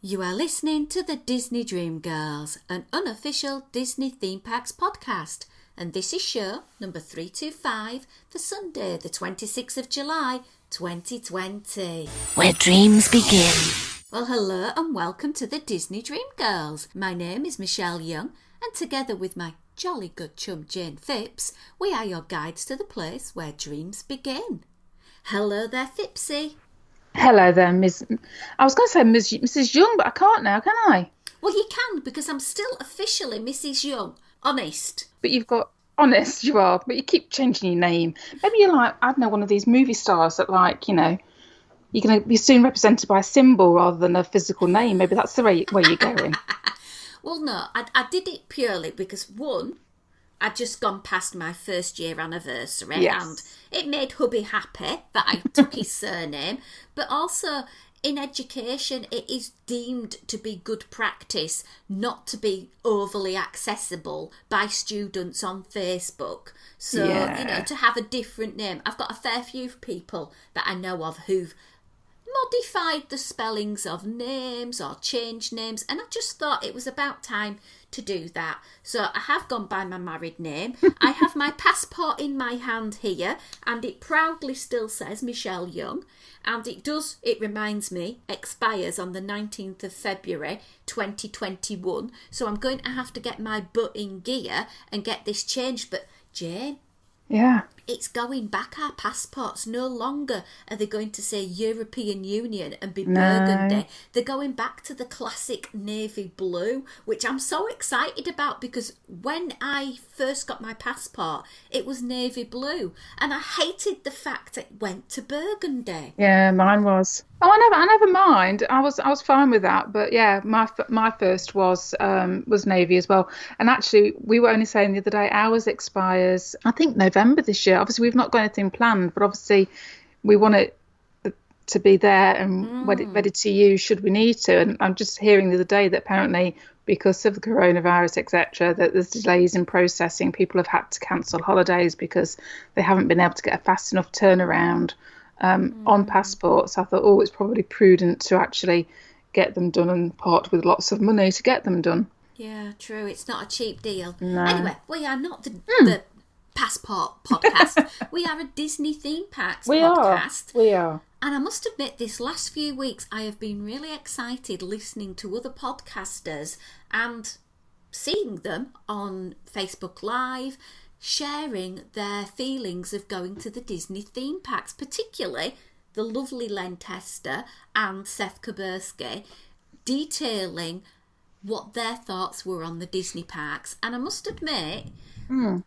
You are listening to the Disney Dream Girls, an unofficial Disney theme parks podcast, and this is show number 325 for Sunday, the 26th of July, 2020. Where dreams begin. Well, hello and welcome to the Disney Dream Girls. My name is Michelle Young, and together with my jolly good chum Jayne Phipps, we are your guides to the place where dreams begin. Hello there, Phippsy. Hello there, Miss. I was going to say Mrs. Young, but I can't now, can I? Well, you can, because I'm still officially Mrs. Young. Honest. But you've got honest, you are. But you keep changing your name. Maybe you're like, I don't know, one of these movie stars that, like, you know, you're going to be soon represented by a symbol rather than a physical name. Maybe that's the way you're going. Well, no, I did it purely because, one, I'd just gone past my first year anniversary, Yes. and it made hubby happy that I took his surname, but also in education it is deemed to be good practice not to be overly accessible by students on Facebook. So, Yeah. you know, to have a different name. I've got a fair few people that I know of who've modified the spellings of names or changed names, and I just thought it was about time to do that. So I have gone by my married name. I have my passport in my hand here, and it proudly still says Michelle Young, and it reminds me, expires on the 19th of February 2021, so I'm going to have to get my butt in gear and get this changed. But Jayne, Yeah. it's going back. Our passports no longer are they going to say European Union and be burgundy. They're going back to the classic navy blue, which I'm so excited about because when I first got my passport, it was navy blue, and I hated the fact it went to burgundy. Yeah, mine was. Oh, I never mind. I was fine with that. But yeah, my first was navy as well. And actually, we were only saying the other day, ours expires, I think, November this year. Obviously, we've not got anything planned, but obviously, we want it to be there and ready to use should we need to. And I'm just hearing the other day that apparently, because of the coronavirus, etc., that there's delays in processing. People have had to cancel holidays because they haven't been able to get a fast enough turnaround on passports. I thought, it's probably prudent to actually get them done and part with lots of money to get them done. Yeah, true. It's not a cheap deal. No. Anyway, we are not the passport podcast. We are a Disney theme parks podcast. We are. And I must admit, this last few weeks, I have been really excited listening to other podcasters and seeing them on Facebook Live, sharing their feelings of going to the Disney theme parks, particularly the lovely Len Tester and Seth Kabursky, detailing what their thoughts were on the Disney parks. And I must admit,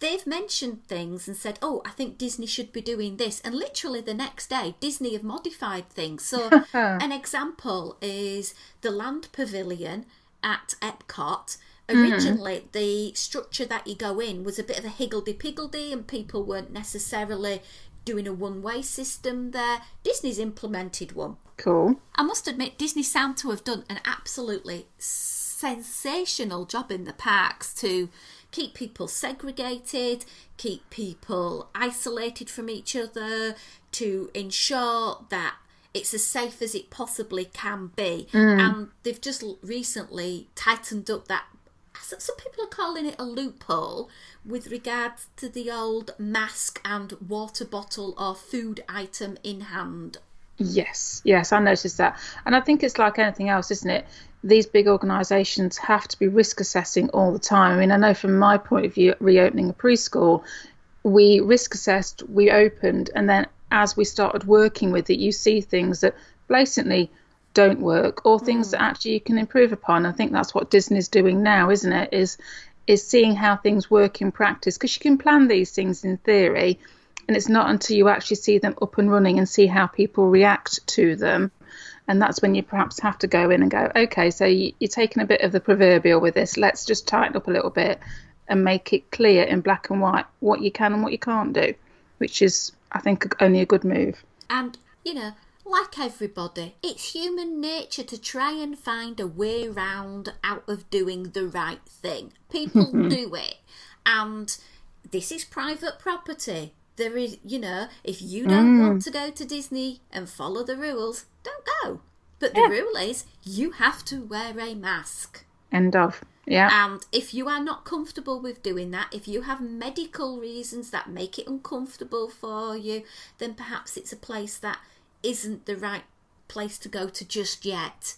they've mentioned things and said, I think Disney should be doing this. And literally the next day, Disney have modified things. So an example is the Land Pavilion at Epcot. Originally, the structure that you go in was a bit of a higgledy-piggledy and people weren't necessarily doing a one-way system there. Disney's implemented one. Cool. I must admit, Disney sound to have done an absolutely sensational job in the parks to keep people segregated, keep people isolated from each other, to ensure that it's as safe as it possibly can be. And they've just recently tightened up that, some people are calling it a loophole, with regards to the old mask and water bottle or food item in hand. Yes, I noticed that. And I think it's like anything else, isn't it? These big organisations have to be risk assessing all the time. I mean, I know from my point of view, reopening a preschool, we risk assessed, we opened, and then as we started working with it, you see things that blatantly don't work or things that actually you can improve upon. I think that's what Disney's doing now, isn't it? Is seeing how things work in practice, because you can plan these things in theory, and it's not until you actually see them up and running and see how people react to them. And that's when you perhaps have to go in and go, okay, so you're taking a bit of the proverbial with this. Let's just tighten up a little bit and make it clear in black and white what you can and what you can't do, which is, I think, only a good move. And, you know, like everybody, it's human nature to try and find a way round out of doing the right thing. People do it. And this is private property. There is, you know, if you don't want to go to Disney and follow the rules, don't go. But the rule is you have to wear a mask. End of. Yeah. And if you are not comfortable with doing that, if you have medical reasons that make it uncomfortable for you, then perhaps it's a place that isn't the right place to go to just yet.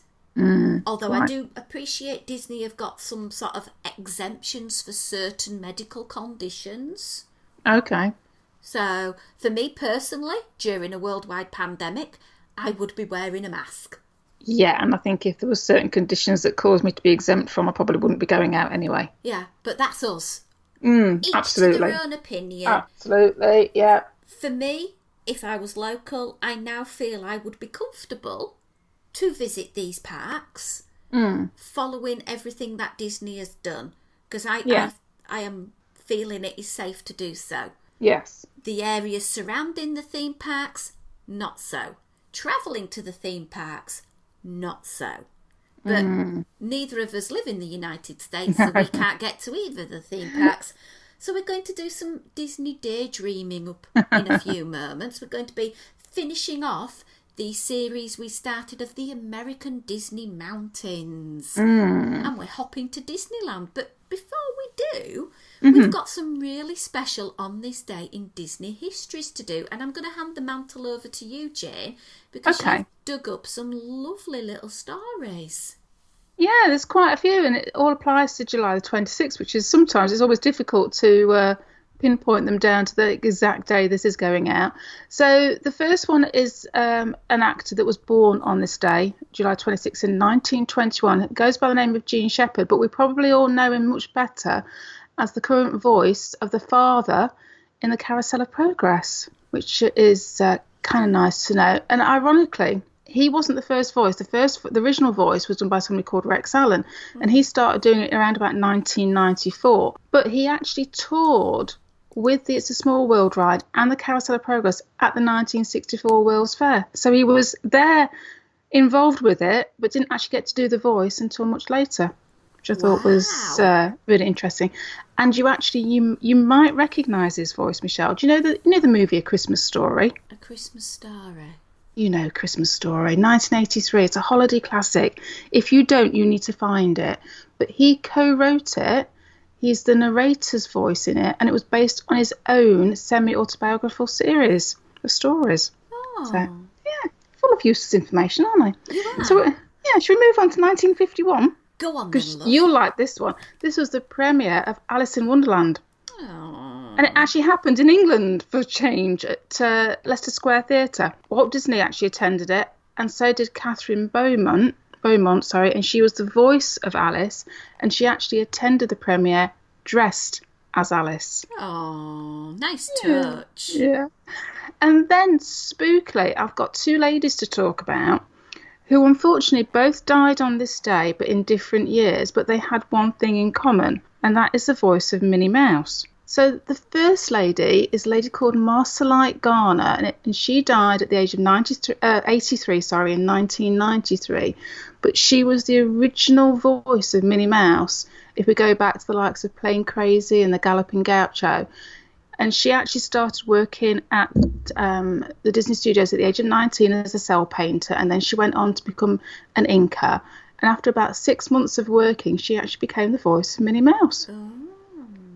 Although I do appreciate Disney have got some sort of exemptions for certain medical conditions. Okay. So for me personally, during a worldwide pandemic, I would be wearing a mask. Yeah, and I think if there were certain conditions that caused me to be exempt from, I probably wouldn't be going out anyway. Yeah, but that's us. Each Absolutely. To their own opinion. Absolutely, yeah. For me, if I was local, I now feel I would be comfortable to visit these parks, following everything that Disney has done, because I am feeling it is safe to do so. Yes. The areas surrounding the theme parks, not so. Travelling to the theme parks, not so. But neither of us live in the United States, so we can't get to either of the theme parks. So we're going to do some Disney daydreaming up in a few moments. We're going to be finishing off the series we started of the American Disney Mountains. And we're hopping to Disneyland. But before we do, we've got some really special on this day in Disney histories to do. And I'm going to hand the mantle over to you, Jayne, because you've dug up some lovely little stories. Yeah, there's quite a few, and it all applies to July the 26th, which is sometimes it's always difficult to pinpoint them down to the exact day this is going out. So the first one is an actor that was born on this day, July 26th in 1921. It goes by the name of Gene Shepherd, but we probably all know him much better as the current voice of the father in the Carousel of Progress, which is kind of nice to know. And ironically, he wasn't the first voice. The original voice was done by somebody called Rex Allen, and he started doing it around about 1994. But he actually toured with the It's a Small World ride and the Carousel of Progress at the 1964 World's Fair. So he was there involved with it, but didn't actually get to do the voice until much later, which I thought was really interesting. And you might recognise his voice, Michelle. Do you know the movie A Christmas Story? A Christmas Story. You know Christmas Story, 1983. It's a holiday classic. If you don't, you need to find it. But he co-wrote it. He's the narrator's voice in it, and it was based on his own semi-autobiographical series of stories. Oh. So, yeah, full of useless information, aren't they? Yeah. So, should we move on to 1951? Go on, because love. you'll like this one. This was the premiere of Alice in Wonderland. Oh. And it actually happened in England for a change at Leicester Square Theatre. Walt Disney actually attended it, and so did Catherine Beaumont, and she was the voice of Alice, and she actually attended the premiere dressed as Alice. Oh, nice touch. Yeah. And then, spookily, I've got two ladies to talk about who unfortunately both died on this day, but in different years, but they had one thing in common, and that is the voice of Minnie Mouse. So the first lady is a lady called Marcelite Garner, and she died at the age of 83 in 1993. But she was the original voice of Minnie Mouse, if we go back to the likes of Plain Crazy and the Galloping Gaucho. And she actually started working at the Disney Studios at the age of 19 as a cell painter, and then she went on to become an inker. And after about 6 months of working, she actually became the voice of Minnie Mouse. Oh.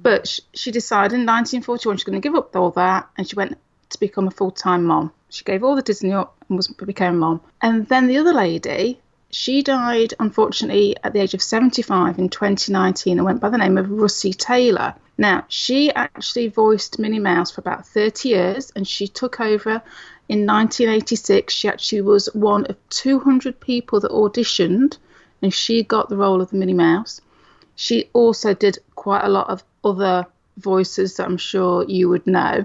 But she decided in 1941 she's going to give up all that, and she went to become a full-time mom. She gave all the Disney up and became a mom. And then the other lady, she died, unfortunately, at the age of 75 in 2019 and went by the name of Russie Taylor. Now, she actually voiced Minnie Mouse for about 30 years, and she took over in 1986. She actually was one of 200 people that auditioned, and she got the role of the Minnie Mouse. She also did quite a lot of other voices that I'm sure you would know.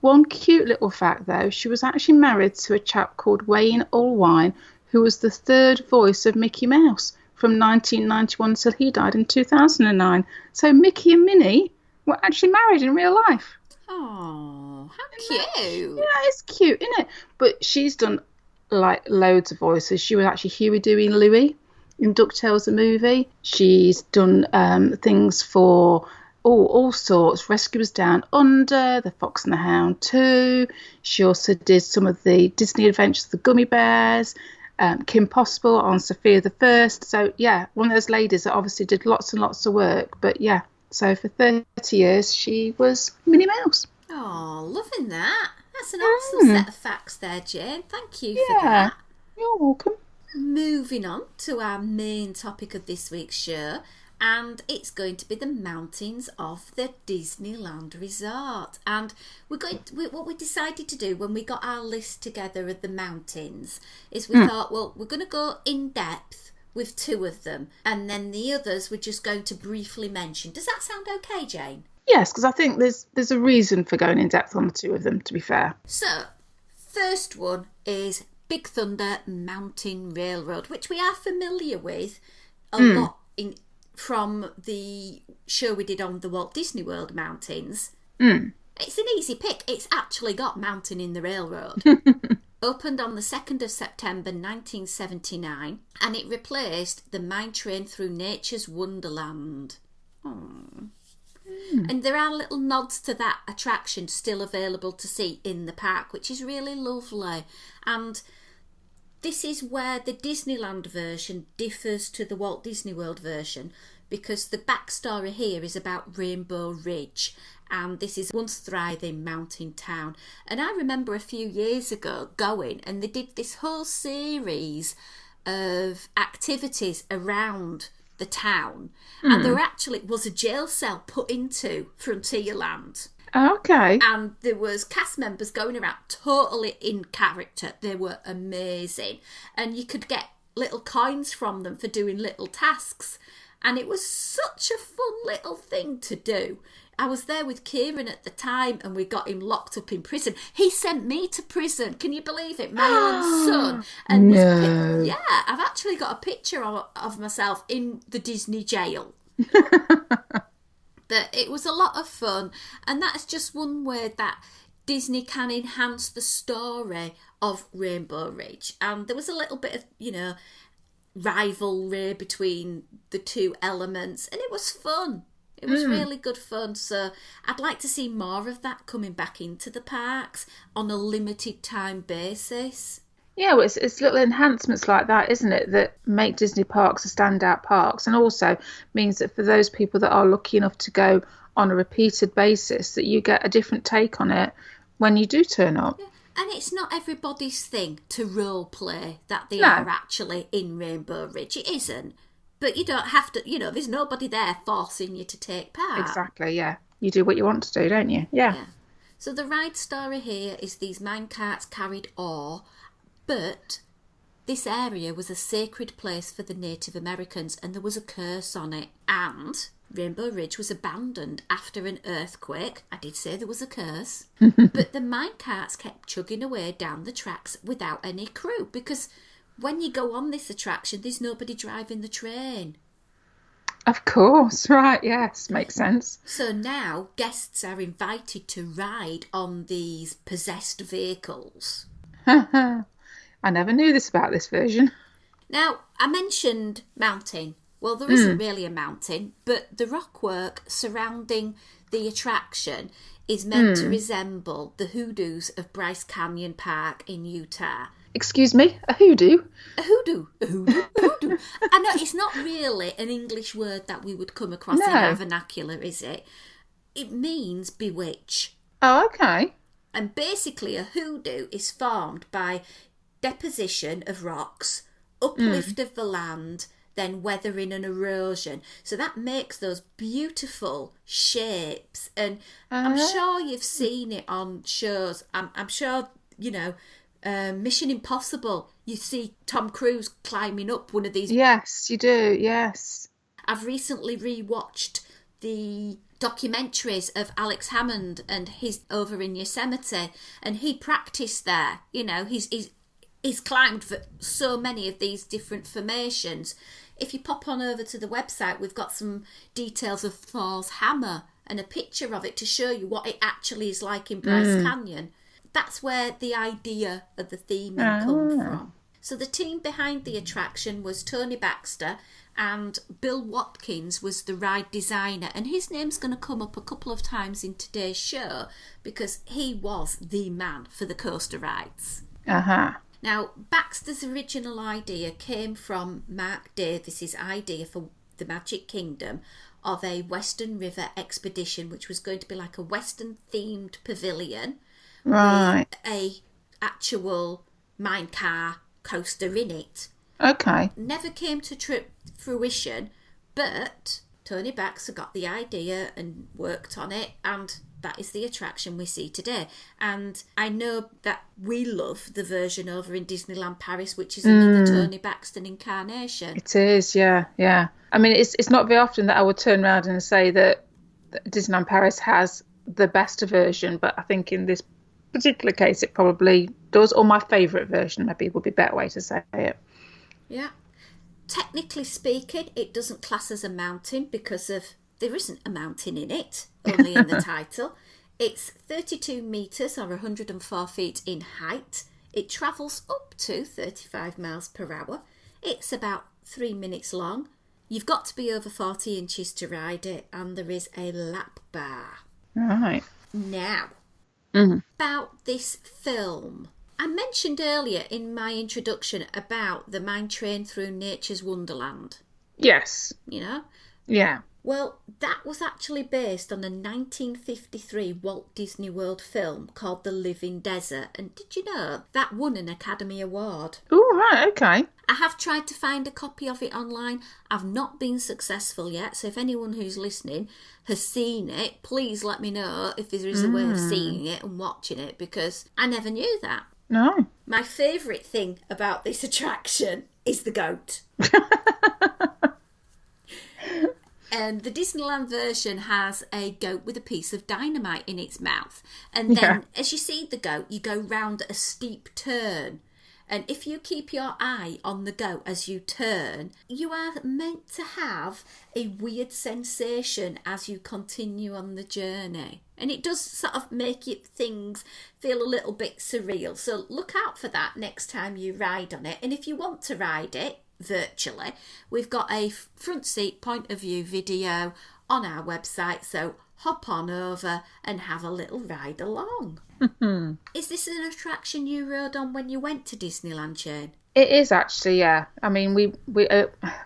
One cute little fact, though, she was actually married to a chap called Wayne Allwine, who was the third voice of Mickey Mouse from 1991 until he died in 2009. So Mickey and Minnie were actually married in real life. Oh, how cute. Yeah, it's cute, isn't it? But she's done like loads of voices. She was actually Huey, Dewey and Louie in DuckTales the movie. She's done things for all sorts. Rescuers Down Under, The Fox and the Hound 2. She also did some of the Disney Adventures of the Gummy Bears. Kim Possible on Sophia the First. So yeah, one of those ladies that obviously did lots and lots of work. But yeah, so for 30 years she was Minnie Mouse. Oh, loving that. That's an awesome set of facts there, Jayne. Thank you for that. You're welcome. Moving on to our main topic of this week's show, and it's going to be the mountains of the Disneyland Resort. And what we decided to do when we got our list together of the mountains is we thought, well, we're going to go in depth with 2 of them, and then the others we're just going to briefly mention. Does that sound okay, Jayne? Yes, because I think there's a reason for going in depth on the 2 of them, to be fair. So, first one is Big Thunder Mountain Railroad, which we are familiar with a lot from the show we did on the Walt Disney World mountains. It's an easy pick. It's actually got mountain in the railroad. Opened on the 2nd of September 1979, and it replaced the Mine Train Through Nature's Wonderland. And there are little nods to that attraction still available to see in the park, which is really lovely. And this is where the Disneyland version differs to the Walt Disney World version, because the backstory here is about Rainbow Ridge, and this is once thriving mountain town. And I remember a few years ago going, and they did this whole series of activities around the town, and there actually was a jail cell put into Frontierland. Okay. And there was cast members going around totally in character. They were amazing. And you could get little coins from them for doing little tasks. And it was such a fun little thing to do. I was there with Kieran at the time, and we got him locked up in prison. He sent me to prison. Can you believe it? My own son. And no. Yeah, I've actually got a picture of myself in the Disney jail. That it was a lot of fun, and that's just one way that Disney can enhance the story of Rainbow Ridge. And there was a little bit of, rivalry between the 2 elements, and it was fun. It was really good fun. So I'd like to see more of that coming back into the parks on a limited time basis. Yeah, well, it's little enhancements like that, isn't it, that make Disney parks a standout parks, and also means that for those people that are lucky enough to go on a repeated basis, that you get a different take on it when you do turn up. Yeah. And it's not everybody's thing to role play that they are actually in Rainbow Ridge. It isn't. But you don't have to, there's nobody there forcing you to take part. Exactly, yeah. You do what you want to do, don't you? Yeah. So the ride story here is these mine carts carried ore, but this area was a sacred place for the Native Americans, and there was a curse on it. And Rainbow Ridge was abandoned after an earthquake. I did say there was a curse. But the mine carts kept chugging away down the tracks without any crew, because when you go on this attraction, there's nobody driving the train. Of course, right, yes, makes sense. So now guests are invited to ride on these possessed vehicles. I never knew this about this version. Now, I mentioned mountain. Well, there isn't really a mountain, but the rockwork surrounding the attraction is meant to resemble the hoodoos of Bryce Canyon Park in Utah. Excuse me, a hoodoo? A hoodoo. A hoodoo. A hoodoo. I know it's not really an English word that we would come across in our vernacular, is it? It means bewitch. Oh, okay. And basically a hoodoo is formed by deposition of rocks, uplift of the land, then weathering and erosion. So that makes those beautiful shapes. And I'm sure you've seen it on shows. I'm sure, Mission Impossible, you see Tom Cruise climbing up one of these. Yes, you do, yes. I've recently rewatched the documentaries of Alex Hammond and his over in Yosemite, and he practiced there. He's climbed for so many of these different formations. If you pop on over to the website, we've got some details of Thor's hammer and a picture of it to show you what it actually is like in Bryce Canyon. That's where the idea of the theming come from. So the team behind the attraction was Tony Baxter, and Bill Watkins was the ride designer, and his name's going to come up a couple of times in today's show because he was the man for the coaster rides. Uh-huh. Now, Baxter's original idea came from Mark Davis's idea for the Magic Kingdom of a Western River expedition, which was going to be like a Western themed pavilion Right. with a actual minecart coaster in it. Okay. Never came to fruition, but Tony Baxter got the idea and worked on it, and that is the attraction we see today. And I know that we love the version over in Disneyland Paris, which is another Tony Baxter incarnation. It is, yeah. I mean, it's not very often that I would turn around and say that Disneyland Paris has the best version, but I think in this particular case it probably does, or my favourite version maybe would be a better way to say it. Yeah. Technically speaking, it doesn't class as a mountain because there isn't a mountain in it, only in the title. It's 32 metres or 104 feet in height. It travels up to 35 miles per hour. It's about 3 minutes long. You've got to be over 40 inches to ride it, and there is a lap bar. Right. Now, about this film. I mentioned earlier in my introduction about the mine train through nature's wonderland. Yes. You know? Yeah. Well, that was actually based on a 1953 Walt Disney World film called The Living Desert. And did you know that won an Academy Award? Oh, right, okay. I have tried to find a copy of it online. I've not been successful yet. So if anyone who's listening has seen it, please let me know if there is a way of seeing it and watching it, because I never knew that. No. My favourite thing about this attraction is the goat. And the Disneyland version has a goat with a piece of dynamite in its mouth. And then as you see the goat, you go round a steep turn. And if you keep your eye on the goat as you turn, you are meant to have a weird sensation as you continue on the journey. And it does sort of make things feel a little bit surreal. So look out for that next time you ride on it. And if you want to ride it virtually, we've got a front seat point of view video on our website. So hop on over and have a little ride along. Is this an attraction you rode on when you went to Disneyland, Jayne? It is actually, yeah. I mean, we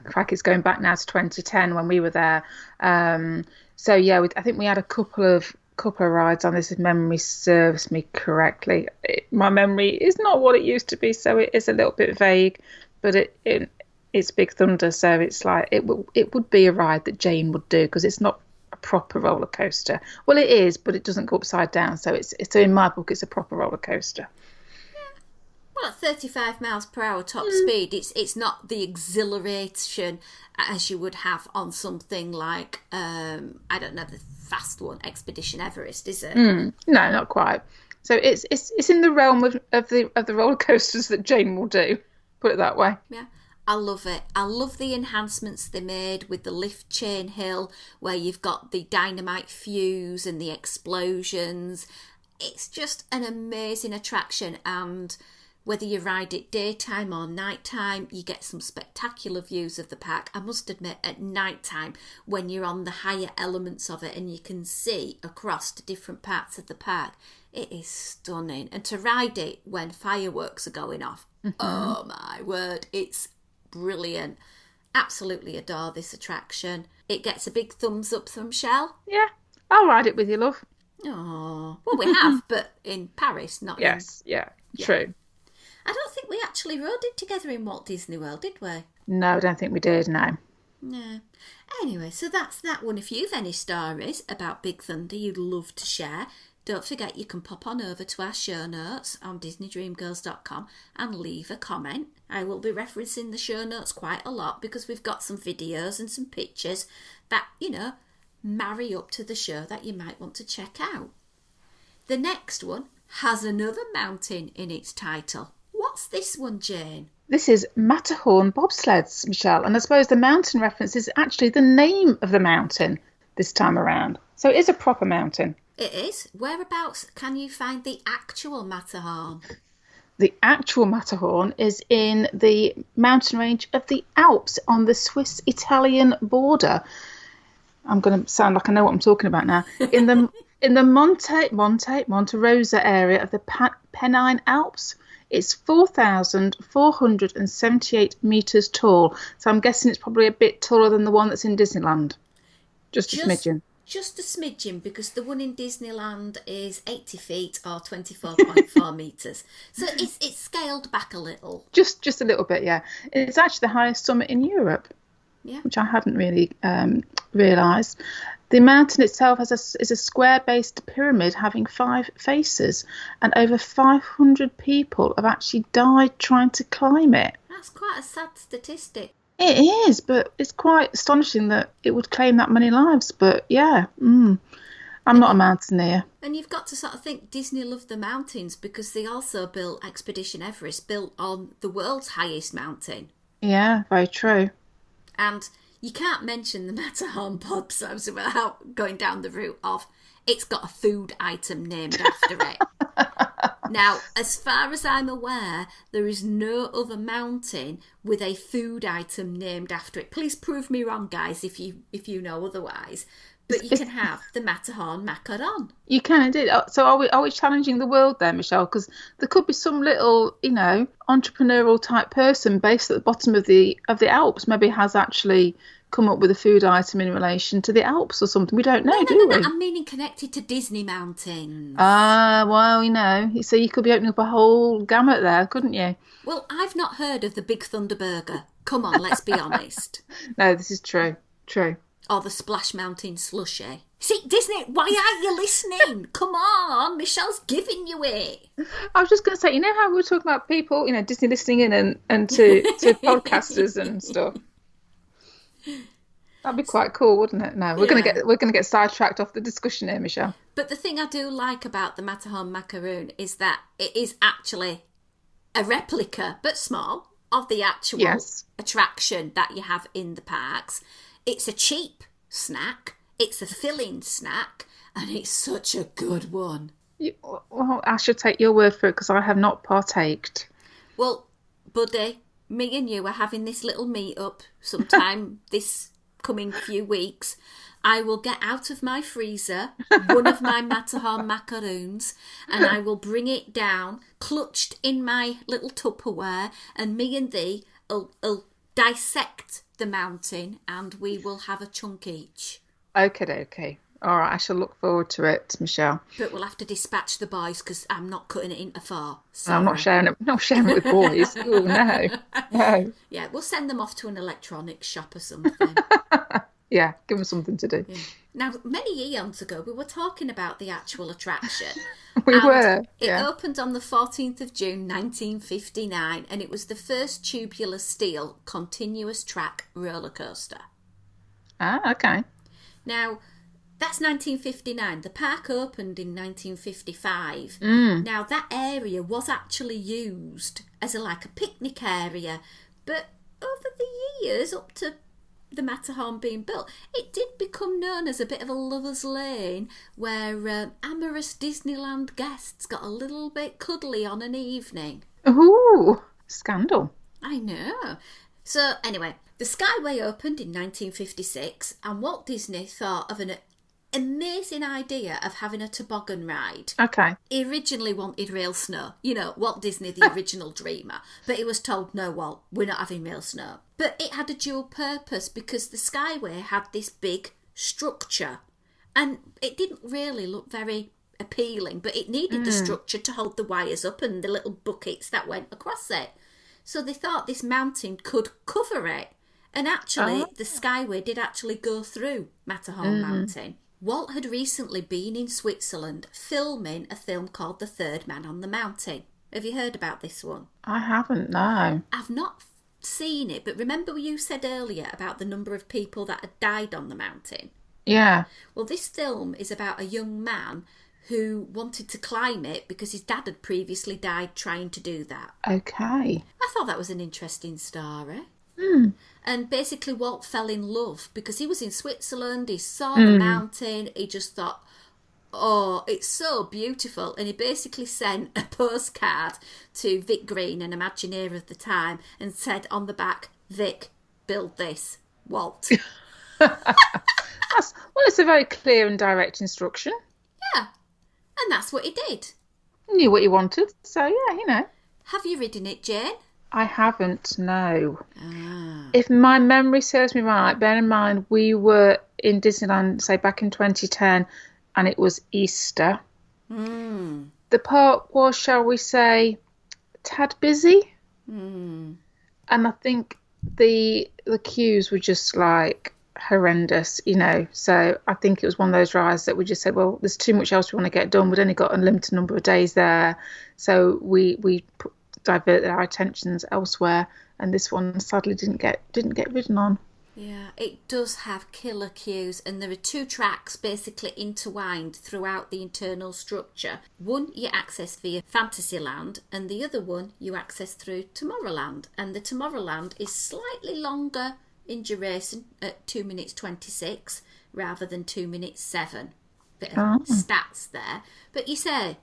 crack, it's going back now to 2010 when we were there. So yeah, I think we had a couple of rides on this, if memory serves me correctly. My memory is not what it used to be, so it is a little bit vague. But it's Big Thunder, so it's like it would be a ride that Jayne would do, because it's not a proper roller coaster. Well, it is, but it doesn't go upside down. So it's in my book, it's a proper roller coaster. Yeah. Well, at 35 miles per hour top speed, it's not the exhilaration as you would have on something like I don't know, the fast one, Expedition Everest, is it? No, not quite. So it's in the realm of the roller coasters that Jayne will do. Put it that way. Yeah. I love it. I love the enhancements they made with the lift chain hill, where you've got the dynamite fuse and the explosions. It's just an amazing attraction, and whether you ride it daytime or nighttime, you get some spectacular views of the park. I must admit, at nighttime, when you're on the higher elements of it and you can see across to different parts of the park, it is stunning. And to ride it when fireworks are going off, oh my word, it's brilliant. Absolutely adore this attraction. It gets a big thumbs up from Shell. Yeah, I'll ride it with you, love. Oh, well, we have, but in Paris, not Yes, yeah, true. I don't think we actually rode it together in Walt Disney World, did we? No, I don't think we did, no. No. Anyway, so that's that one. If you've any stories about Big Thunder you'd love to share, don't forget you can pop on over to our show notes on DisneyDreamGirls.com and leave a comment. I will be referencing the show notes quite a lot because we've got some videos and some pictures that, marry up to the show that you might want to check out. The next one has another mountain in its title. What's this one, Jayne? This is Matterhorn bobsleds, Michelle, and I suppose the mountain reference is actually the name of the mountain this time around. So it is a proper mountain. It is. Whereabouts can you find the actual Matterhorn? The actual Matterhorn is in the mountain range of the Alps on the Swiss-Italian border. I'm going to sound like I know what I'm talking about now. In the Monte Rosa area of the Pennine Alps. It's 4,478 metres tall. So I'm guessing it's probably a bit taller than the one that's in Disneyland. Just a smidgen. Just a smidgen, because the one in Disneyland is 80 feet or 24.4 metres. So it's scaled back a little. Just a little bit, yeah. It's actually the highest summit in Europe, which I hadn't really realised. The mountain itself is a square-based pyramid having 5 faces, and over 500 people have actually died trying to climb it. That's quite a sad statistic. It is, but it's quite astonishing that it would claim that many lives. But yeah, I'm not a mountaineer. And you've got to sort of think Disney loved the mountains, because they also built Expedition Everest, built on the world's highest mountain. Yeah, very true. And you can't mention the Matterhorn Bobsleds without going down the route of it's got a food item named after it. Now, as far as I'm aware, there is no other mountain with a food item named after it. Please prove me wrong, guys, if you know otherwise. But you can have the Matterhorn macaron. You can indeed. So are we challenging the world there, Michelle? Because there could be some little, entrepreneurial type person based at the bottom of the Alps maybe has actually come up with a food item in relation to the Alps or something. We don't know, do we? I'm meaning connected to Disney Mountains. Well, so you could be opening up a whole gamut there, couldn't you? Well, I've not heard of the Big Thunder Burger. Come on, let's be honest. No, this is true. Or the Splash Mountain Slushie. See, Disney, why aren't you listening? Come on, Michelle's giving you it. I was just going to say, how we were talking about people, Disney listening in and to podcasters and stuff. That'd be quite cool, wouldn't it? No, we're going to get sidetracked off the discussion here, Michelle. But the thing I do like about the Matterhorn macaroon is that it is actually a replica, but small, of the actual attraction that you have in the parks. It's a cheap snack, it's a filling snack, and it's such a good one. Well, I should take your word for it, because I have not partaked. Well, buddy, me and you are having this little meet-up sometime this coming few weeks. I will get out of my freezer one of my Matterhorn macaroons, and I will bring it down, clutched in my little Tupperware, and me and thee will dissect the mountain, and we will have a chunk each. Okay. All right, I shall look forward to it, Michelle. But we'll have to dispatch the boys, because I'm not cutting it into 4. I'm not sharing it with boys. Oh, no. Yeah, we'll send them off to an electronics shop or something. Yeah, give them something to do. Yeah. Now, many eons ago, we were talking about the actual attraction. We were. It opened on the 14th of June 1959, and it was the first tubular steel continuous track roller coaster. Ah, okay. Now, that's 1959. The park opened in 1955. Now, that area was actually used as a picnic area, but over the years, up to the Matterhorn being built, it did become known as a bit of a lover's lane, where amorous Disneyland guests got a little bit cuddly on an evening. Ooh, scandal. I know. So anyway, the Skyway opened in 1956, and Walt Disney thought of an amazing idea of having a toboggan ride. Okay. He originally wanted real snow. Walt Disney, the original dreamer. But he was told, no, Walt, we're not having real snow. But it had a dual purpose, because the Skyway had this big structure. And it didn't really look very appealing, but it needed the structure to hold the wires up and the little buckets that went across it. So they thought this mountain could cover it. And actually, the Skyway did actually go through Matterhorn Mountain. Walt had recently been in Switzerland filming a film called The Third Man on the Mountain. Have you heard about this one? I haven't, no. I've not seen it, but remember you said earlier about the number of people that had died on the mountain? Yeah. Well, this film is about a young man who wanted to climb it because his dad had previously died trying to do that. Okay. I thought that was an interesting story. And basically Walt fell in love because he was in Switzerland, he saw the mountain, he just thought, oh, it's so beautiful. And he basically sent a postcard to Vic Green, an Imagineer of the time, and said on the back, Vic, build this, Walt. It's a very clear and direct instruction. Yeah, and that's what he did. He knew what he wanted, so yeah, Have you ridden it, Jayne? I haven't, no. Ah. If my memory serves me right, bear in mind we were in Disneyland, say back in 2010, and it was Easter. The park was, shall we say, a tad busy. And I think the queues were just like horrendous, So I think it was one of those rides that we just said, well, there's too much else we want to get done. We'd only got a limited number of days there, so we diverted our attentions elsewhere. And this one sadly didn't get ridden on. Yeah, it does have killer queues, and there are 2 tracks basically intertwined throughout the internal structure. One you access via Fantasyland, and the other one you access through Tomorrowland. And the Tomorrowland is slightly longer in duration at 2 minutes 26 rather than 2 minutes 7. Bit of stats there. But you say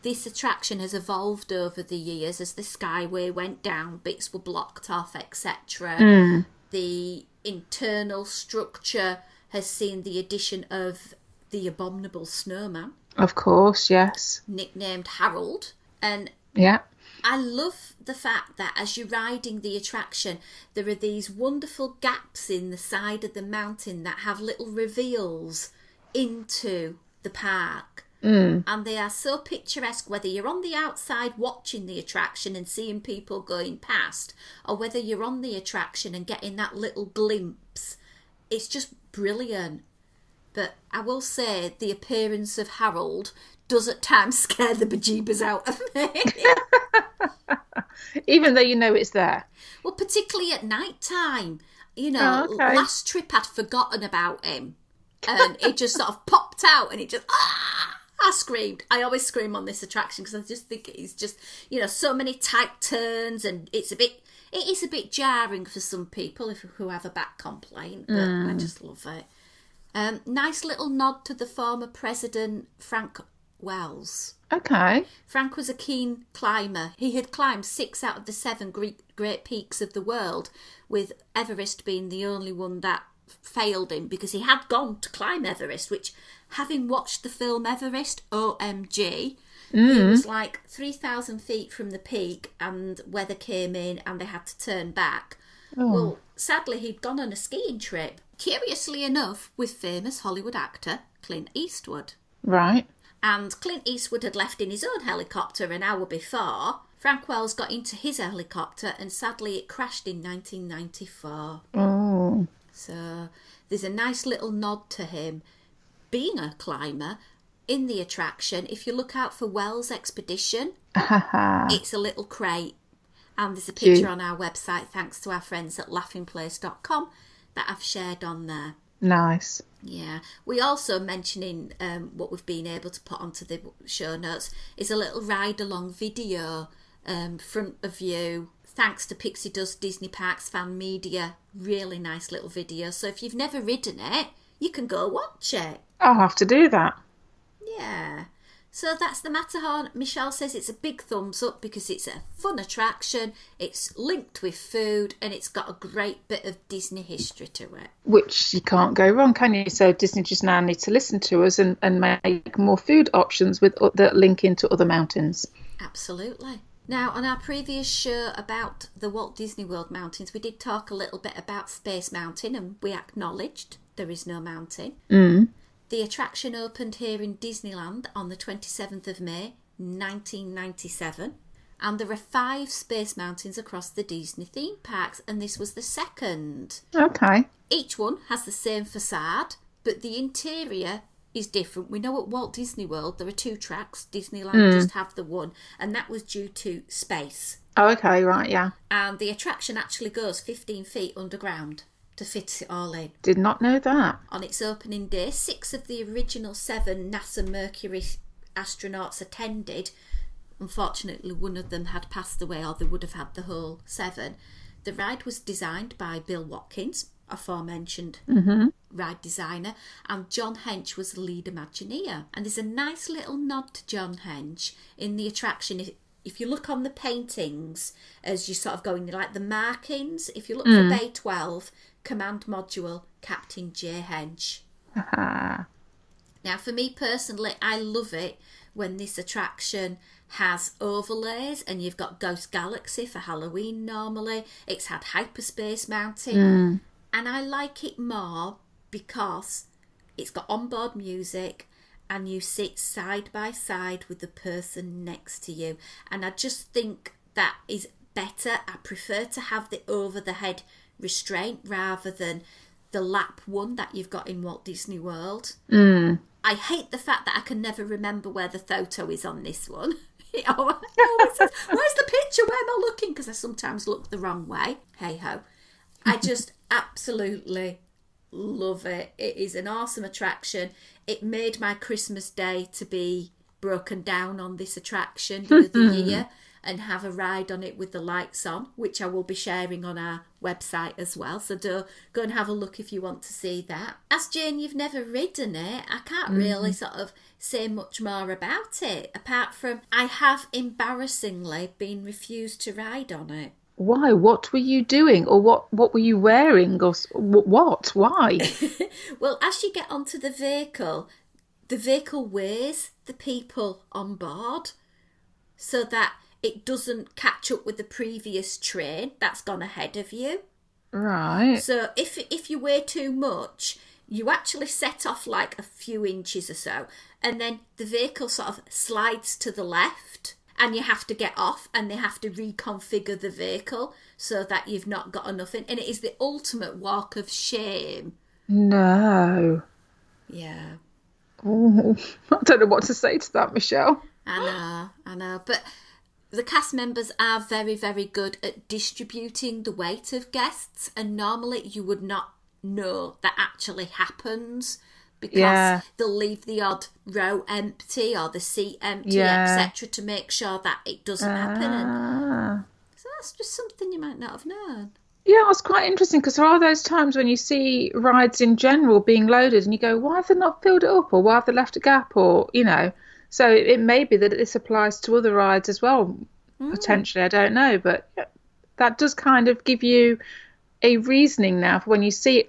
this attraction has evolved over the years as the Skyway went down, bits were blocked off, etc. The internal structure has seen the addition of the abominable snowman. Of course, yes. Nicknamed Harold. And yeah, I love the fact that as you're riding the attraction, there are these wonderful gaps in the side of the mountain that have little reveals into the park. And they are so picturesque, whether you're on the outside watching the attraction and seeing people going past, or whether you're on the attraction and getting that little glimpse. It's just brilliant. But I will say the appearance of Harold does at times scare the bejeebers out of me. Even though you know it's there. Well, particularly at night time. Last trip I'd forgotten about him. And it just sort of popped out and it just... I screamed. I always scream on this attraction because I just think it's just, so many tight turns, and it is a bit jarring for some people who have a back complaint, but I just love it. Nice little nod to the former president, Frank Wells. Okay. Frank was a keen climber. He had climbed 6 out of the 7 great peaks of the world, with Everest being the only one that failed him, because he had gone to climb Everest, which, having watched the film Everest, OMG, it was like 3,000 feet from the peak, and weather came in and they had to turn back. Well, sadly, he'd gone on a skiing trip, curiously enough, with famous Hollywood actor Clint Eastwood. Right. And Clint Eastwood had left in his own helicopter an hour before. Frank Wells got into his helicopter and sadly it crashed in 1994. Oh. So there's a nice little nod to him being a climber in the attraction. If you look out for Wells Expedition, it's a little crate. And there's a picture on our website, thanks to our friends at laughingplace.com, that I've shared on there. Nice. Yeah. We also mentioning what we've been able to put onto the show notes is a little ride-along video, front of view, thanks to Pixie Dust Disney Parks Fan Media. Really nice little video. So if you've never ridden it, you can go watch it. I'll have to do that. Yeah. So that's the Matterhorn. Michelle says it's a big thumbs up because it's a fun attraction, it's linked with food, and it's got a great bit of Disney history to it. Which you can't go wrong, can you? So Disney just now need to listen to us and make more food options that link into other mountains. Absolutely. Now, on our previous show about the Walt Disney World mountains, we did talk a little bit about Space Mountain, and we acknowledged there is no mountain. The attraction opened here in Disneyland on the 27th of May, 1997. And there are 5 Space Mountains across the Disney theme parks, and this was the second. Okay. Each one has the same facade, but the interior is different. We know at Walt Disney World there are 2 tracks. Disneyland just have the one, and that was due to space. Oh, okay, right, yeah. And the attraction actually goes 15 feet underground to fit it all in. Did not know that. On its opening day, 6 of the original 7 NASA Mercury astronauts attended. Unfortunately, one of them had passed away, or they would have had the whole 7. The ride was designed by Bill Watkins, aforementioned ride designer, and John Hench was the lead Imagineer. And there's a nice little nod to John Hench in the attraction. If you look on the paintings, as you're sort of going, like the markings, if you look for Bay 12, Command Module, Captain J. Hench. Now, for me personally, I love it when this attraction has overlays, and you've got Ghost Galaxy for Halloween normally. It's had Hyperspace Mountain. And I like it more because it's got onboard music and you sit side by side with the person next to you. And I just think that is better. I prefer to have the over-the-head restraint rather than the lap one that you've got in Walt Disney World. I hate the fact that I can never remember where the photo is on this one. It always says, where's the picture? Where am I looking? Because I sometimes look the wrong way. Hey-ho. I just absolutely love it. It is an awesome attraction. It made my Christmas day to be broken down on this attraction the other year and have a ride on it with the lights on, which I will be sharing on our website as well. So do go and have a look if you want to see that. As Jayne, you've never ridden it, I can't really sort of say much more about it, apart from I have embarrassingly been refused to ride on it. Why? What were you doing? Or what were you wearing? Or what? Why? Well, as you get onto the vehicle weighs the people on board so that it doesn't catch up with the previous train that's gone ahead of you. Right. So if you weigh too much, you actually set off like a few inches or so, and then the vehicle sort of slides to the left, and you have to get off, and they have to reconfigure the vehicle so that you've not got enough in. And it is the ultimate walk of shame. No. Yeah. Oh, I don't know what to say to that, Michelle. I know. But the cast members are very, very good at distributing the weight of guests, and normally you would not know that actually happens because they'll leave the odd row empty or the seat empty, etc., to make sure that it doesn't happen. And so that's just something you might not have known. Yeah, it's quite interesting because there are those times when you see rides in general being loaded and you go, why have they not filled it up, or why have they left a gap, or, you know. So it may be that this applies to other rides as well, potentially, I don't know. But that does kind of give you a reasoning now for when you see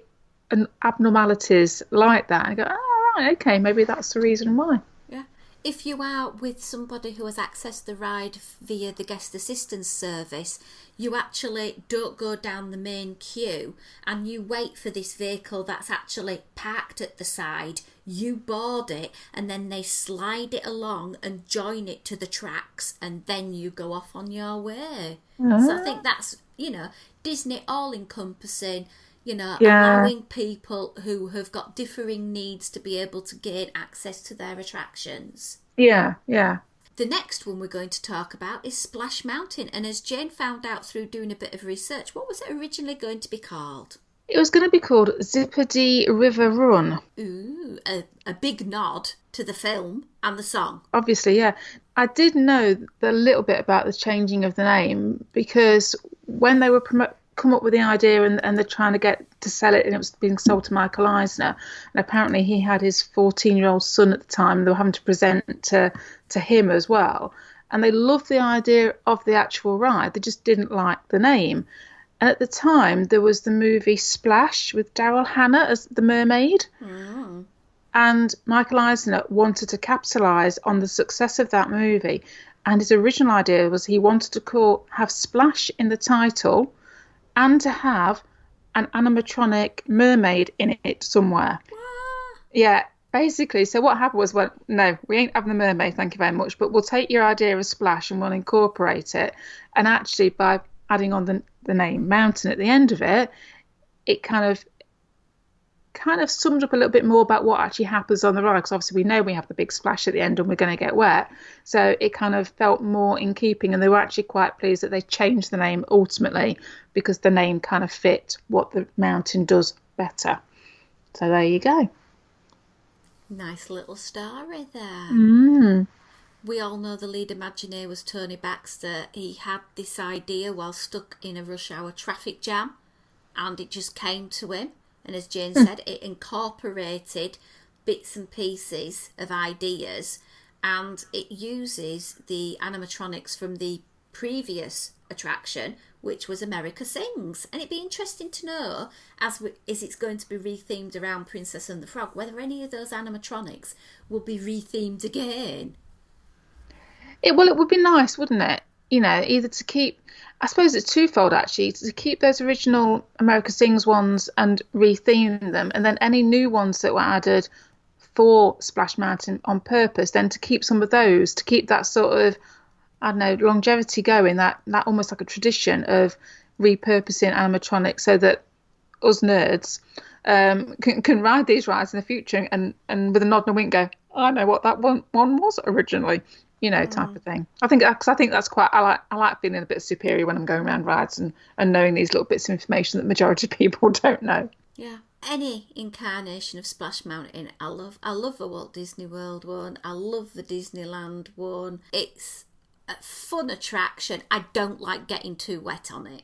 abnormalities like that and go, oh, right, okay, maybe that's the reason why. Yeah. If you are with somebody who has accessed the ride via the guest assistance service, you actually don't go down the main queue and you wait for this vehicle that's actually parked at the side. You board it and then they slide it along and join it to the tracks, and then you go off on your way. So I think that's, Disney all-encompassing, allowing people who have got differing needs to be able to gain access to their attractions. Yeah. The next one we're going to talk about is Splash Mountain, and as Jayne found out through doing a bit of research, what was it originally going to be called? It was going to be called Zippity River Run. Ooh, a big nod to the film and the song. Obviously, yeah. I did know a little bit about the changing of the name because when they were come up with the idea and they're trying to get to sell it, and it was being sold to Michael Eisner, and apparently he had his 14-year-old son at the time, and they were having to present to him as well. And they loved the idea of the actual ride. They just didn't like the name. And at the time, there was the movie Splash with Daryl Hannah as the mermaid. And Michael Eisner wanted to capitalise on the success of that movie. And his original idea was he wanted to have Splash in the title and to have an animatronic mermaid in it somewhere. Yeah, basically. So what happened was, well, no, we ain't having the mermaid, thank you very much, but we'll take your idea of Splash and we'll incorporate it. And actually, by adding on the name Mountain at the end of it, it kind of summed up a little bit more about what actually happens on the ride, because obviously we know we have the big splash at the end and we're going to get wet, so it kind of felt more in keeping, and they were actually quite pleased that they changed the name ultimately because the name kind of fit what the mountain does better. So there you go. Nice little story there. We all know the lead Imagineer was Tony Baxter. He had this idea while stuck in a rush hour traffic jam, and it just came to him. And as Jayne said, it incorporated bits and pieces of ideas, and it uses the animatronics from the previous attraction, which was America Sings. And it'd be interesting to know, as it's going to be rethemed around Princess and the Frog, whether any of those animatronics will be rethemed again. It would be nice, wouldn't it? Either to keep, I suppose it's twofold actually, to keep those original America Sings ones and retheme them, and then any new ones that were added for Splash Mountain on purpose, then to keep some of those, to keep that sort of, I don't know, longevity going, that almost like a tradition of repurposing animatronics so that us nerds can ride these rides in the future and with a nod and a wink go, I know what that one was originally, type of thing. I think that's quite, I like feeling a bit superior when I'm going around rides and knowing these little bits of information that the majority of people don't know. Yeah. Any incarnation of Splash Mountain, I love. I love the Walt Disney World one. I love the Disneyland one. It's a fun attraction. I don't like getting too wet on it.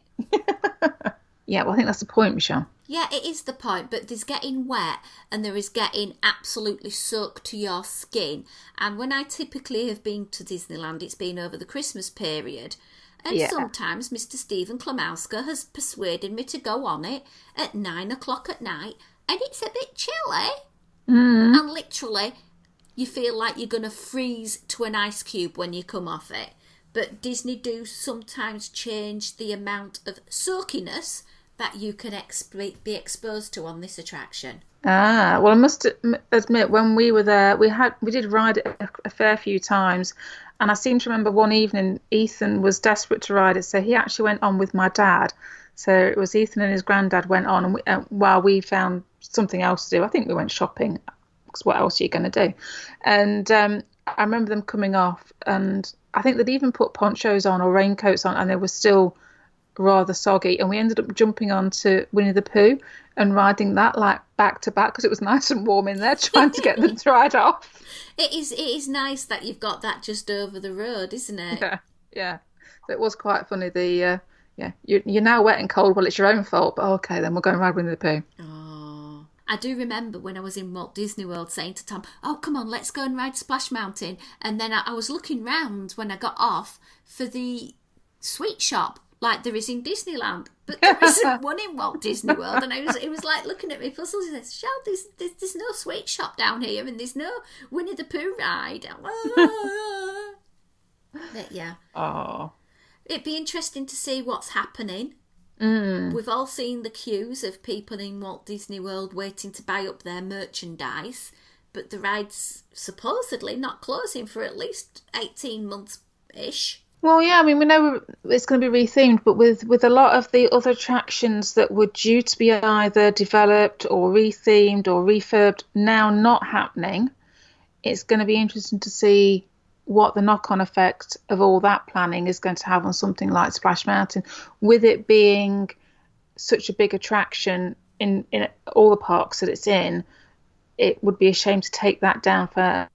Yeah, well, I think that's the point, Michelle. Yeah, it is the point, but there's getting wet and there is getting absolutely soaked to your skin. And when I typically have been to Disneyland, it's been over the Christmas period. And sometimes Mr. Stephen Klamowska has persuaded me to go on it at 9 o'clock at night, and it's a bit chilly. And literally, you feel like you're going to freeze to an ice cube when you come off it. But Disney do sometimes change the amount of soakiness that you can be exposed to on this attraction. Well, I must admit, when we were there, we did ride it a fair few times, and I seem to remember one evening Ethan was desperate to ride it, so he actually went on with my dad. So it was Ethan and his granddad went on, and while we found something else to do, I think we went shopping, because what else are you going to do? And I remember them coming off, and I think they'd even put ponchos on or raincoats on, and they were still rather soggy, and we ended up jumping onto Winnie the Pooh and riding that like back to back because it was nice and warm in there, trying to get them dried off. It is nice that you've got that just over the road, isn't it? Yeah. So it was quite funny. You're now wet and cold. Well, it's your own fault, but okay, then we'll go and ride Winnie the Pooh. Oh, I do remember when I was in Walt Disney World saying to Tom, "Oh, come on, let's go and ride Splash Mountain." And then I was looking round when I got off for the sweet shop, like there is in Disneyland, but there isn't one in Walt Disney World. And it was like looking at me puzzled. He says, "Shell, there's no sweet shop down here, and there's no Winnie the Pooh ride." But yeah. Oh. It'd be interesting to see what's happening. We've all seen the queues of people in Walt Disney World waiting to buy up their merchandise, but the ride's supposedly not closing for at least 18 months-ish. Well, yeah, I mean, we know it's going to be rethemed, but with a lot of the other attractions that were due to be either developed or rethemed or refurbed now not happening, it's going to be interesting to see what the knock-on effect of all that planning is going to have on something like Splash Mountain, with it being such a big attraction in all the parks that it's in. It would be a shame to take that down for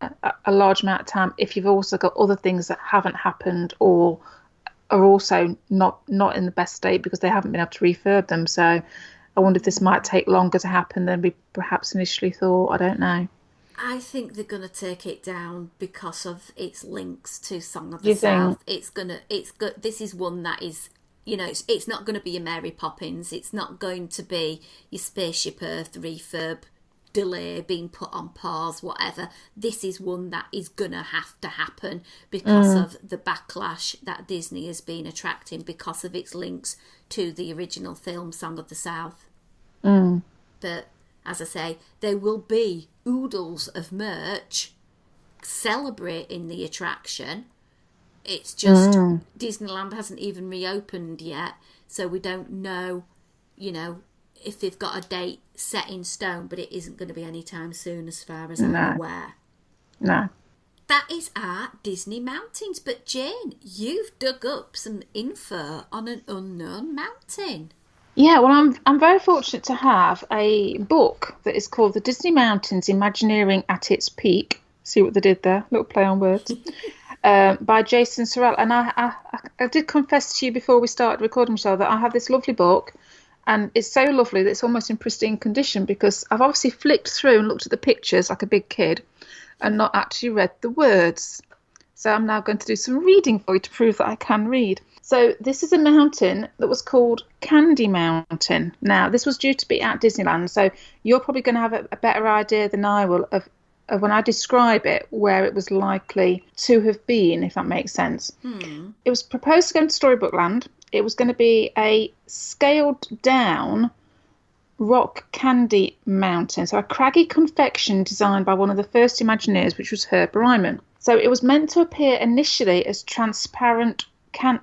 a large amount of time if you've also got other things that haven't happened or are also not in the best state because they haven't been able to refurb them. So I wonder if this might take longer to happen than we perhaps initially thought. I don't know. I think they're going to take it down because of its links to Song of the South. This is one that is, it's not going to be your Mary Poppins. It's not going to be your Spaceship Earth refurb delay being put on pause, whatever. This is one that is going to have to happen because of the backlash that Disney has been attracting because of its links to the original film Song of the South. But as I say, there will be oodles of merch celebrating the attraction. It's just Disneyland hasn't even reopened yet, so we don't know, if they've got a date set in stone, but it isn't going to be anytime soon as far as I'm aware. No. That is our Disney Mountains. But Jayne, you've dug up some info on an unknown mountain. Yeah, well, I'm very fortunate to have a book that is called The Disney Mountains, Imagineering at its Peak. See what they did there? Little play on words. By Jason Sorrell. And I did confess to you before we started recording, Michelle, that I have this lovely book, and it's so lovely that it's almost in pristine condition because I've obviously flicked through and looked at the pictures like a big kid and not actually read the words. So I'm now going to do some reading for you to prove that I can read. So this is a mountain that was called Candy Mountain. Now, this was due to be at Disneyland, so you're probably going to have a better idea than I will of when I describe it, where it was likely to have been, if that makes sense. It was proposed to go into Storybook Land. It was going to be a scaled down rock candy mountain, so a craggy confection designed by one of the first Imagineers, which was Herb Ryman. So it was meant to appear initially as transparent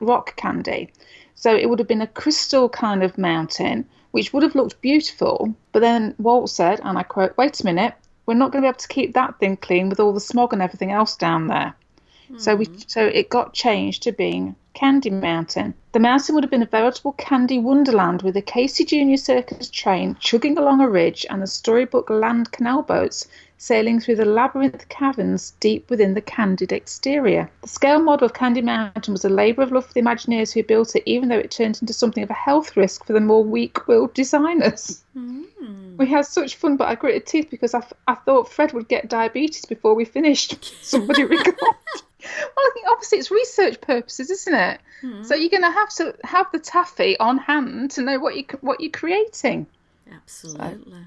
rock candy. So it would have been a crystal kind of mountain, which would have looked beautiful. But then Walt said, and I quote, "Wait a minute, we're not going to be able to keep that thing clean with all the smog and everything else down there." So it got changed to being Candy Mountain. The mountain would have been a veritable candy wonderland with a Casey Junior Circus train chugging along a ridge and the Storybook Land canal boats sailing through the labyrinth caverns deep within the candied exterior. The scale model of Candy Mountain was a labour of love for the Imagineers who built it, even though it turned into something of a health risk for the more weak-willed designers. We had such fun, but I gritted teeth because I thought Fred would get diabetes before we finished. Somebody recalled. Well, I think obviously it's research purposes, isn't it? So you're going to have the taffy on hand to know what you're creating. Absolutely.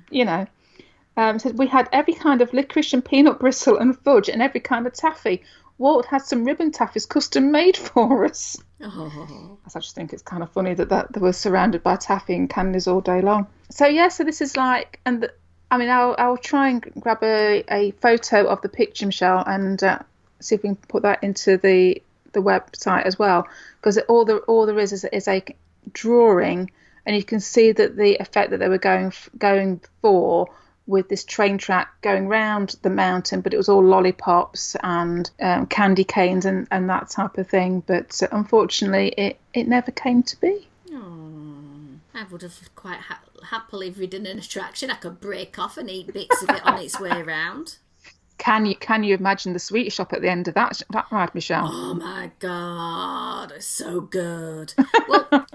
So, so we had every kind of licorice and peanut bristle and fudge and every kind of taffy. Walt had some ribbon taffies custom made for us. Oh. I just think it's kind of funny that they were surrounded by taffy and candies all day long. So so this is like, I'll try and grab a photo of the picture, Michelle, and see if we can put that into the website as well, because all there is a drawing, and you can see that the effect that they were going for with this train track going round the mountain, but it was all lollipops and candy canes and that type of thing. But unfortunately, it never came to be. I would have quite happily ridden an attraction. I could break off and eat bits of it on its way round. Can you imagine the sweet shop at the end of that ride, Michelle? Oh my God, it's so good. Well,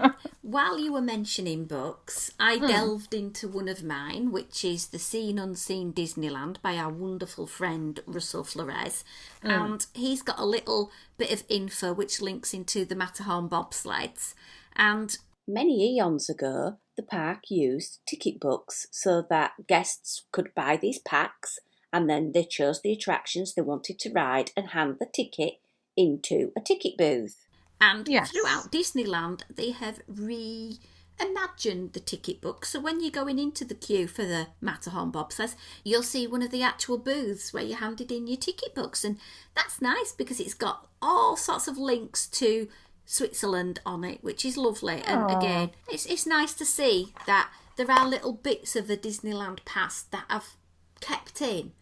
while you were mentioning books, I delved into one of mine, which is The Seen Unseen Disneyland by our wonderful friend Russell Flores. And he's got a little bit of info which links into the Matterhorn bobsleds. And many eons ago, the park used ticket books so that guests could buy these packs, and then they chose the attractions they wanted to ride and hand the ticket into a ticket booth. And throughout Disneyland, they have reimagined the ticket book. So when you're going into the queue for the Matterhorn bobsleds, you'll see one of the actual booths where you handed in your ticket books. And that's nice because it's got all sorts of links to Switzerland on it, which is lovely. And again, it's nice to see that there are little bits of the Disneyland past that have kept in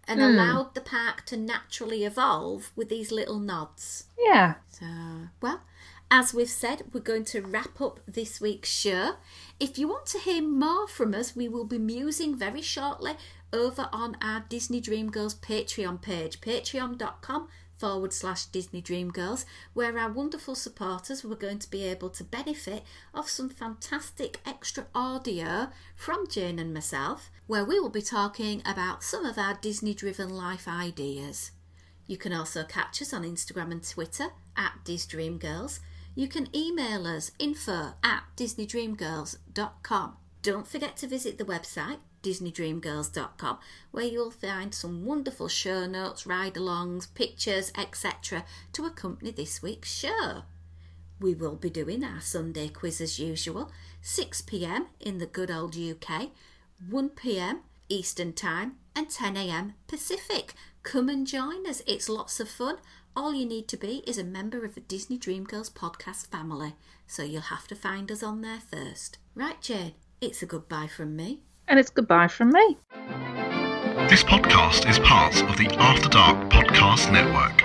and allowed the park to naturally evolve with these little nods. Yeah. So, well, as we've said, we're going to wrap up this week's show. If you want to hear more from us, we will be musing very shortly over on our Disney Dreamgirls Patreon page, patreon.com/Disney Dreamgirls, where our wonderful supporters were going to be able to benefit of some fantastic extra audio from Jayne and myself, where we will be talking about some of our Disney-driven life ideas. You can also catch us on Instagram and Twitter @DisDreamGirls. You can email us info@DisneyDreamGirls.com. Don't forget to visit the website DisneyDreamGirls.com, where you'll find some wonderful show notes, ride-alongs, pictures, etc. to accompany this week's show. We will be doing our Sunday quiz as usual, 6 p.m. in the good old UK, 1 p.m. Eastern Time and 10 a.m. Pacific. Come and join us. It's lots of fun. All you need to be is a member of the Disney Dreamgirls podcast family, so you'll have to find us on there first. Right, Jayne, it's a goodbye from me. And it's goodbye from me. This podcast is part of the After Dark Podcast Network.